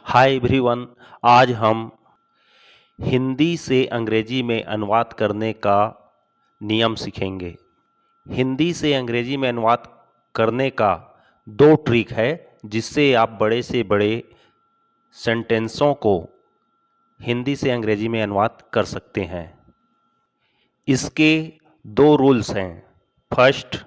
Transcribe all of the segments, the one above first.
Hi everyone. आज हम हिंदी से अंग्रेजी में अनुवाद करने का नियम सीखेंगे। हिंदी से अंग्रेजी में अनुवाद करने का दो ट्रिक है जिससे आप बड़े से बड़े सेंटेंसों को हिंदी से अंग्रेजी में अनुवाद कर सकते हैं। इसके दो रूल्स हैं। फर्स्ट,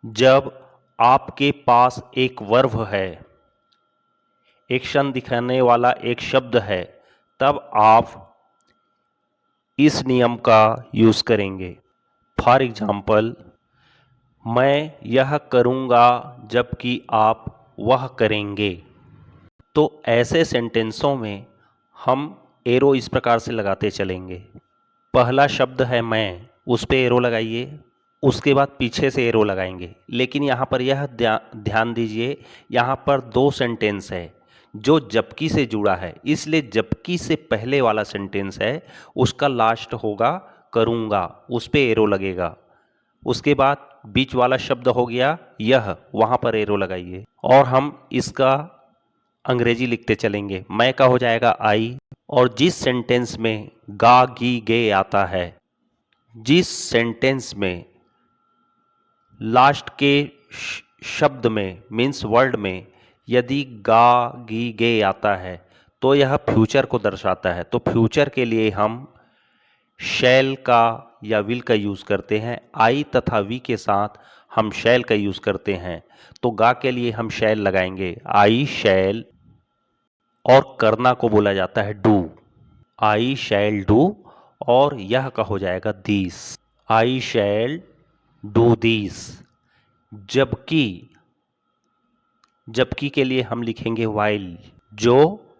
जब आपके पास एक वर्ब है, एक्शन दिखाने वाला एक शब्द है, तब आप इस नियम का यूज़ करेंगे। फॉर एग्जाम्पल, मैं यह करूँगा जबकि आप वह करेंगे। तो ऐसे सेंटेंसों में हम एरो इस प्रकार से लगाते चलेंगे। पहला शब्द है मैं, उस पे एरो लगाइए, उसके बाद पीछे से एरो लगाएंगे। लेकिन यहाँ पर यह ध्यान दीजिए, यहाँ पर दो सेंटेंस है जो जबकि से जुड़ा है, इसलिए जबकि से पहले वाला सेंटेंस है उसका लास्ट होगा करूँगा, उस पे एरो लगेगा। उसके बाद बीच वाला शब्द हो गया यह, वहाँ पर एरो लगाइए और हम इसका अंग्रेजी लिखते चलेंगे। मैं का हो जाएगा आई, और जिस सेंटेंस में गा गी गे आता है, जिस सेंटेंस में लास्ट के शब्द में मीन्स वर्ड में यदि गा गी गे आता है तो यह फ्यूचर को दर्शाता है। तो फ्यूचर के लिए हम शैल का या विल का यूज़ करते हैं। आई तथा वी के साथ हम शैल का यूज़ करते हैं। तो गा के लिए हम शैल लगाएंगे, आई शैल। और करना को बोला जाता है डू, आई शैल डू। और यह का हो जाएगा this, I shall do this. जबकि जबकि के लिए हम लिखेंगे वाइल, जो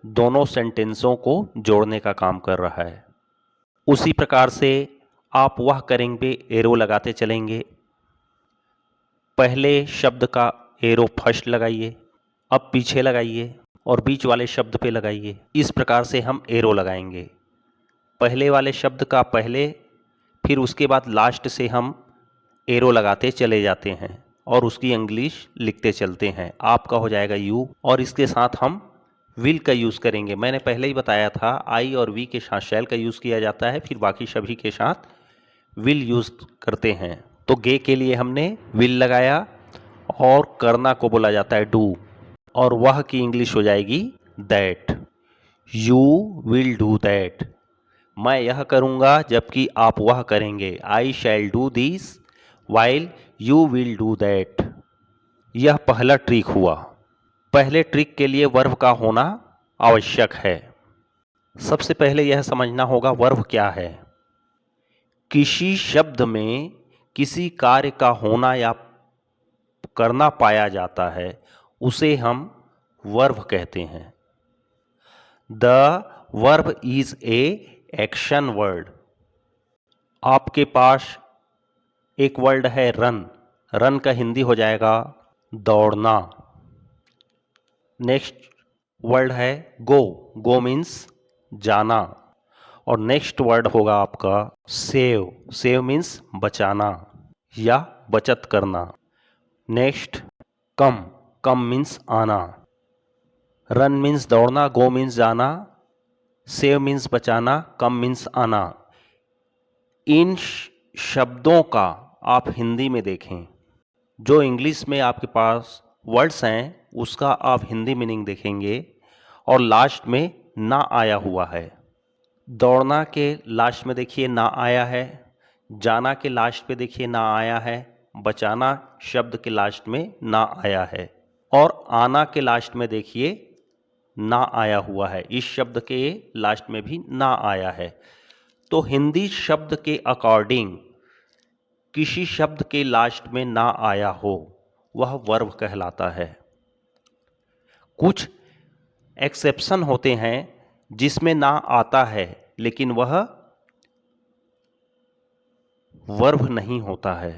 दोनों सेंटेंसों को जोड़ने का काम कर रहा है। उसी प्रकार से आप वह करेंगे एरो लगाते चलेंगे। पहले शब्द का एरो फर्स्ट लगाइए, अब पीछे लगाइए और बीच वाले शब्द पे लगाइए। इस प्रकार से हम एरो लगाएंगे। पहले वाले शब्द का पहले, फिर उसके बाद लास्ट से हम एरो लगाते चले जाते हैं और उसकी इंग्लिश लिखते चलते हैं। आपका हो जाएगा यू, और इसके साथ हम विल का यूज़ करेंगे। मैंने पहले ही बताया था आई और वी के साथ शैल का यूज़ किया जाता है, फिर बाकी सभी के साथ विल यूज़ करते हैं। तो गे के लिए हमने विल लगाया और करना को बोला जाता है डू, और वह की इंग्लिश हो जाएगी that. You will do that, मैं यह करूँगा जबकि आप वह करेंगे। I shall do this while you will do that. यह पहला ट्रिक हुआ। पहले ट्रिक के लिए वर्ब का होना आवश्यक है। सबसे पहले यह समझना होगा वर्ब क्या है। किसी शब्द में किसी कार्य का होना या करना पाया जाता है उसे हम वर्ब कहते हैं। The verb is a action word. आपके पास एक वर्ड है रन, रन का हिंदी हो जाएगा दौड़ना। नेक्स्ट वर्ड है गो, गो मीन्स जाना। और नेक्स्ट वर्ड होगा आपका सेव, सेव मीन्स बचाना या बचत करना। नेक्स्ट कम, कम मीन्स आना। रन मीन्स दौड़ना, गो मीन्स जाना, सेव मीन्स बचाना, कम मीन्स आना। इन शब्दों का आप हिंदी में देखें। जो इंग्लिश में आपके पास वर्ड्स हैं उसका आप हिंदी मीनिंग देखेंगे और लास्ट में ना आया हुआ है। दौड़ना के लास्ट में देखिए ना आया है, जाना के लास्ट पे देखिए ना आया है, बचाना शब्द के लास्ट में ना आया है, और आना के लास्ट में देखिए ना आया हुआ है। इस शब्द के लास्ट में भी ना आया है। तो हिंदी शब्द के अकॉर्डिंग किसी शब्द के लास्ट में ना आया हो वह वर्ब कहलाता है। कुछ एक्सेप्शन होते हैं जिसमें ना आता है लेकिन वह वर्ब नहीं होता है।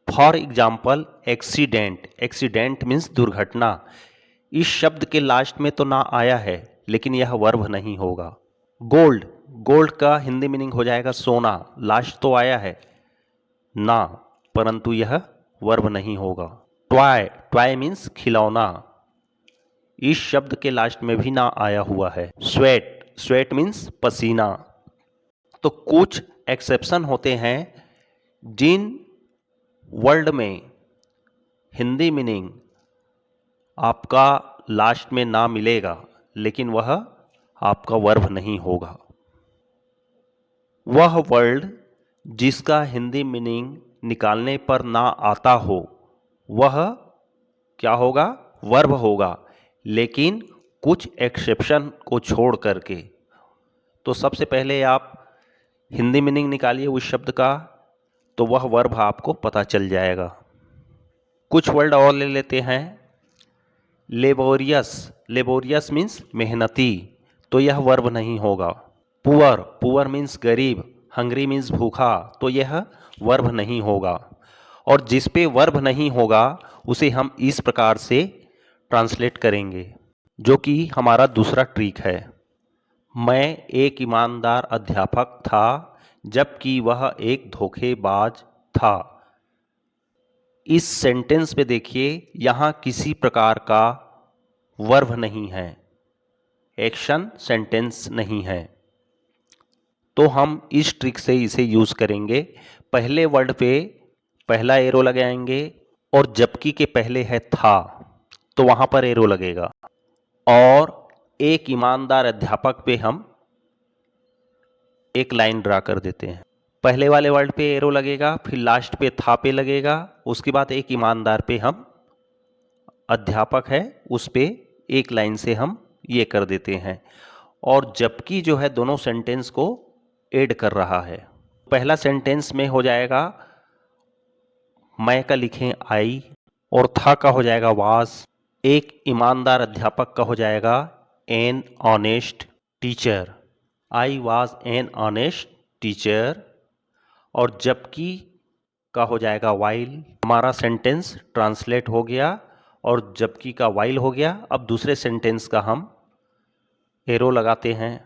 For example accident, accident means दुर्घटना। इस शब्द के लास्ट में तो ना आया है लेकिन यह वर्ब नहीं होगा। गोल्ड, गोल्ड का हिंदी मीनिंग हो जाएगा सोना, लास्ट तो आया है ना, परंतु यह वर्ब नहीं होगा। टॉय, टॉय मीन्स खिलौना। इस शब्द के लास्ट में भी ना आया हुआ है। स्वेट, स्वेट मीन्स पसीना। तो कुछ एक्सेप्शन होते हैं जिन वर्ड में हिंदी मीनिंग आपका लास्ट में ना मिलेगा, लेकिन वह आपका वर्ब नहीं होगा। वह वर्ड जिसका हिंदी मीनिंग निकालने पर ना आता हो वह क्या होगा? वर्ब होगा, लेकिन कुछ एक्सेप्शन को छोड़ करके। तो सबसे पहले आप हिंदी मीनिंग निकालिए उस शब्द का, तो वह वर्ब आपको पता चल जाएगा। कुछ वर्ड और ले लेते हैं। लेबोरियस, लेबोरियस मीन्स मेहनती, तो यह वर्ब नहीं होगा। पुअर, पुअर मीन्स गरीब, हंग्री मीन्स भूखा, तो यह वर्ब नहीं होगा। और जिस पे वर्ब नहीं होगा उसे हम इस प्रकार से ट्रांसलेट करेंगे, जो कि हमारा दूसरा ट्रिक है। मैं एक ईमानदार अध्यापक था जबकि वह एक धोखेबाज था। इस सेंटेंस पे देखिए, यहाँ किसी प्रकार का वर्ब नहीं है, एक्शन सेंटेंस नहीं है। तो हम इस ट्रिक से इसे यूज करेंगे। पहले वर्ड पे पहला एरो लगाएंगे और जबकि के पहले है था, तो वहां पर एरो लगेगा। और एक ईमानदार अध्यापक पे हम एक लाइन ड्रा कर देते हैं। पहले वाले वर्ड पे एरो लगेगा, फिर लास्ट पे था पे लगेगा, उसके बाद एक ईमानदार पे हम अध्यापक है उस पे एक लाइन से हम ये कर देते हैं। और जबकि जो है दोनों सेंटेंस को ऐड कर रहा है। पहला सेंटेंस में हो जाएगा मैं का लिखें आई, और था का हो जाएगा वाज। एक ईमानदार अध्यापक का हो जाएगा N honest teacher, I was an honest teacher. और जबकि का हो जाएगा वाइल। हमारा सेंटेंस ट्रांसलेट हो गया और जबकि का वाइल हो गया। अब दूसरे सेंटेंस का हम एरो लगाते हैं।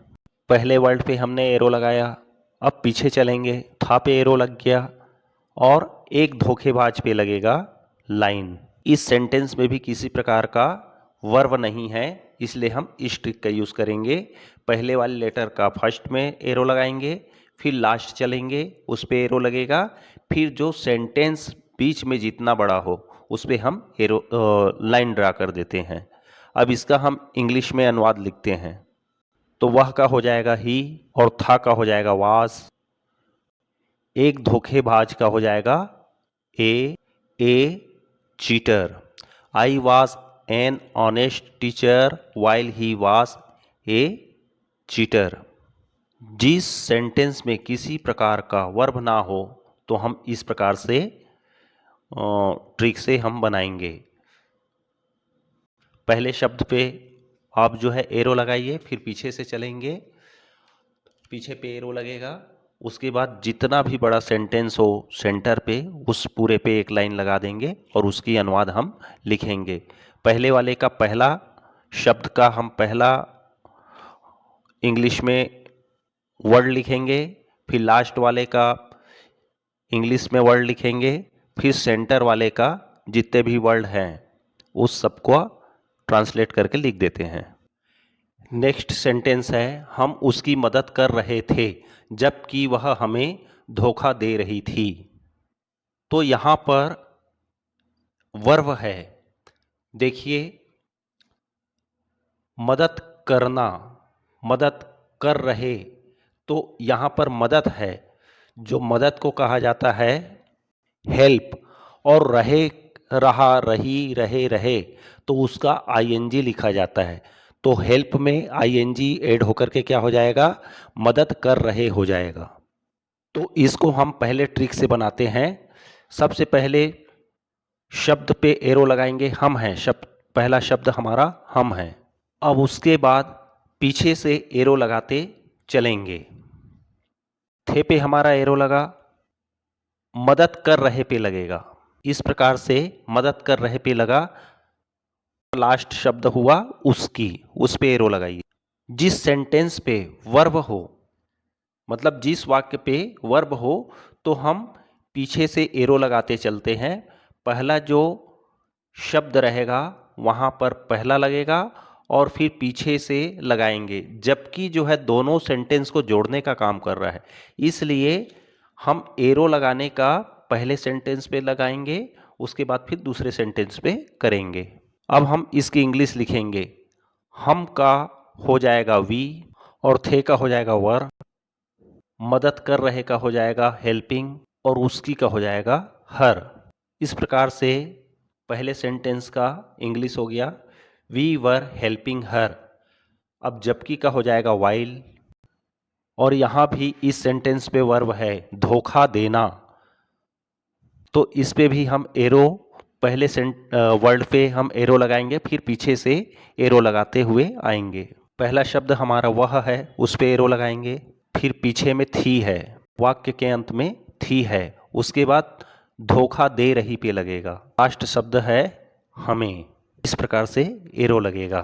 पहले वर्ड पे हमने एरो लगाया, अब पीछे चलेंगे, था पे एरो लग गया और एक धोखेबाज पे लगेगा लाइन। इस सेंटेंस में भी किसी प्रकार का वर्ब नहीं है, इसलिए हम इस ट्रिक का यूज करेंगे। पहले वाले लेटर का फर्स्ट में एरो लगाएंगे, फिर लास्ट चलेंगे उस पे एरो लगेगा, फिर जो सेंटेंस बीच में जितना बड़ा हो उस पे हम एरो लाइन ड्रा कर देते हैं। अब इसका हम इंग्लिश में अनुवाद लिखते हैं। तो वह का हो जाएगा ही और था का हो जाएगा वाज। एक धोखेबाज का हो जाएगा a cheater. I was an honest teacher while he was a cheater. जिस सेंटेंस में किसी प्रकार का वर्ब ना हो तो हम इस प्रकार से ट्रिक से हम बनाएंगे। पहले शब्द पे आप जो है एरो लगाइए, फिर पीछे से चलेंगे, पीछे पे एरो लगेगा, उसके बाद जितना भी बड़ा सेंटेंस हो सेंटर पे उस पूरे पे एक लाइन लगा देंगे और उसकी अनुवाद हम लिखेंगे। पहले वाले का पहला शब्द का हम पहला इंग्लिश में वर्ड लिखेंगे, फिर लास्ट वाले का इंग्लिश में वर्ड लिखेंगे, फिर सेंटर वाले का जितने भी वर्ड हैं उस सबको ट्रांसलेट करके लिख देते हैं। नेक्स्ट सेंटेंस है हम उसकी मदद कर रहे थे जबकि वह हमें धोखा दे रही थी। तो यहां पर वर्ब है, देखिए मदद करना, मदद कर रहे, तो यहां पर मदद है, जो मदद को कहा जाता है हेल्प, और रहे रहा रही रहे रहे तो उसका आईएनजी लिखा जाता है। तो हेल्प में आईएनजी ऐड होकर के क्या हो जाएगा? मदद कर रहे हो जाएगा। तो इसको हम पहले ट्रिक से बनाते हैं। सबसे पहले शब्द पे एरो लगाएंगे, हम हैं शब्द, पहला शब्द हमारा हम है। अब उसके बाद पीछे से एरो लगाते चलेंगे। थे पे हमारा एरो लगा, मदद कर रहे पे लगेगा, इस प्रकार से मदद कर रहे पे लगा। लास्ट शब्द हुआ उसकी, उस पे एरो लगाइए। जिस सेंटेंस पे वर्ब हो, मतलब जिस वाक्य पे वर्ब हो, तो हम पीछे से एरो लगाते चलते हैं। पहला जो शब्द रहेगा वहाँ पर पहला लगेगा और फिर पीछे से लगाएंगे, जबकि जो है दोनों सेंटेंस को जोड़ने का काम कर रहा है, इसलिए हम एरो लगाने का पहले सेंटेंस पे लगाएंगे, उसके बाद फिर दूसरे सेंटेंस पे करेंगे। अब हम इसकी इंग्लिश लिखेंगे। हम का हो जाएगा वी और थे का हो जाएगा वर, मदद कर रहे का हो जाएगा हेल्पिंग और उसकी का हो जाएगा हर। इस प्रकार से पहले सेंटेंस का इंग्लिश हो गया वी वर हेल्पिंग हर। अब जबकि का हो जाएगा वाइल, और यहाँ भी इस सेंटेंस पे वर्ब है धोखा देना, तो इस पे भी हम एरो पहले वर्ड पे हम एरो लगाएंगे, फिर पीछे से एरो लगाते हुए आएंगे। पहला शब्द हमारा वह है, उस पे एरो लगाएंगे, फिर पीछे में थी है, वाक्य के अंत में थी है, उसके बाद धोखा दे रही पे लगेगा। लास्ट शब्द है हमें, इस प्रकार से एरो लगेगा।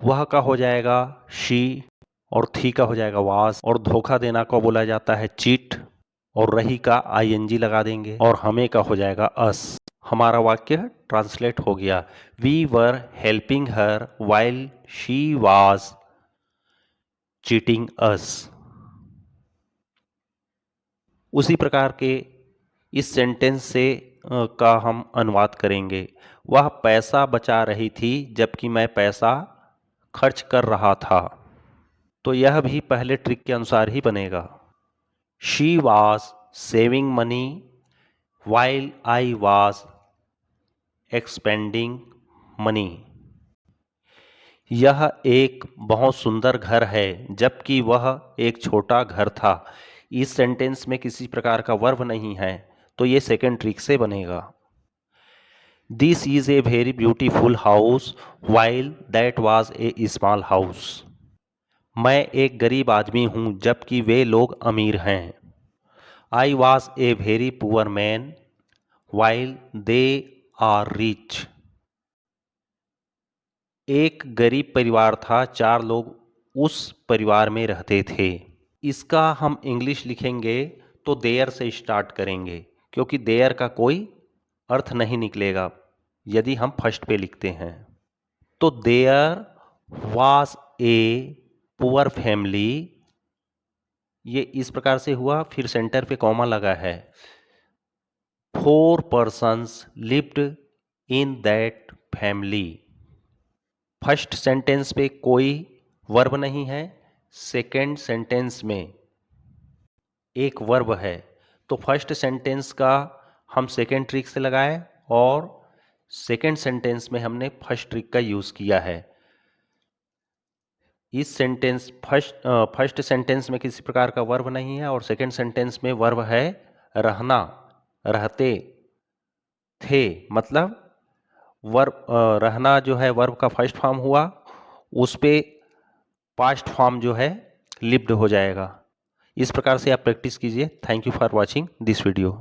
वह का हो जाएगा शी और थी का हो जाएगा वास, और धोखा देना को बोला जाता है चीट, और रही का आईएनजी लगा देंगे, और हमें का हो जाएगा अस। हमारा वाक्य ट्रांसलेट हो गया, we were helping her while she was cheating us. उसी प्रकार के इस सेंटेंस से का हम अनुवाद करेंगे। वह पैसा बचा रही थी जबकि मैं पैसा खर्च कर रहा था, तो यह भी पहले ट्रिक के अनुसार ही बनेगा। She was saving money while I was expanding money. यह एक बहुत सुंदर घर है जबकि वह एक छोटा घर था। इस सेंटेंस में किसी प्रकार का वर्ब नहीं है, तो ये सेकेंड ट्रिक से बनेगा। This is a very beautiful house while that was a small house. मैं एक गरीब आदमी हूं जबकि वे लोग अमीर हैं। I was a very poor man while they are rich. एक गरीब परिवार था, 4 लोग उस परिवार में रहते थे। इसका हम इंग्लिश लिखेंगे तो देयर से स्टार्ट करेंगे, क्योंकि देयर का कोई अर्थ नहीं निकलेगा यदि हम फर्स्ट पे लिखते हैं। तो there was a poor family, ये इस प्रकार से हुआ, फिर सेंटर पे कॉमा लगा है। 4 persons lived in that family। First sentence पे कोई वर्ब नहीं है, सेकेंड सेंटेंस में एक वर्ब है, तो फर्स्ट सेंटेंस का हम सेकेंड ट्रिक से लगाए और सेकेंड सेंटेंस में हमने फर्स्ट ट्रिक का यूज़ किया है। इस सेंटेंस फर्स्ट सेंटेंस में किसी प्रकार का वर्ब नहीं है और सेकेंड सेंटेंस में वर्ब है रहना, रहते थे, मतलब वर्ब रहना जो है वर्ब का फर्स्ट फॉर्म हुआ, उस पे पास्ट फॉर्म जो है लिव्ड हो जाएगा। इस प्रकार से आप प्रैक्टिस कीजिए। Thank you for watching this video.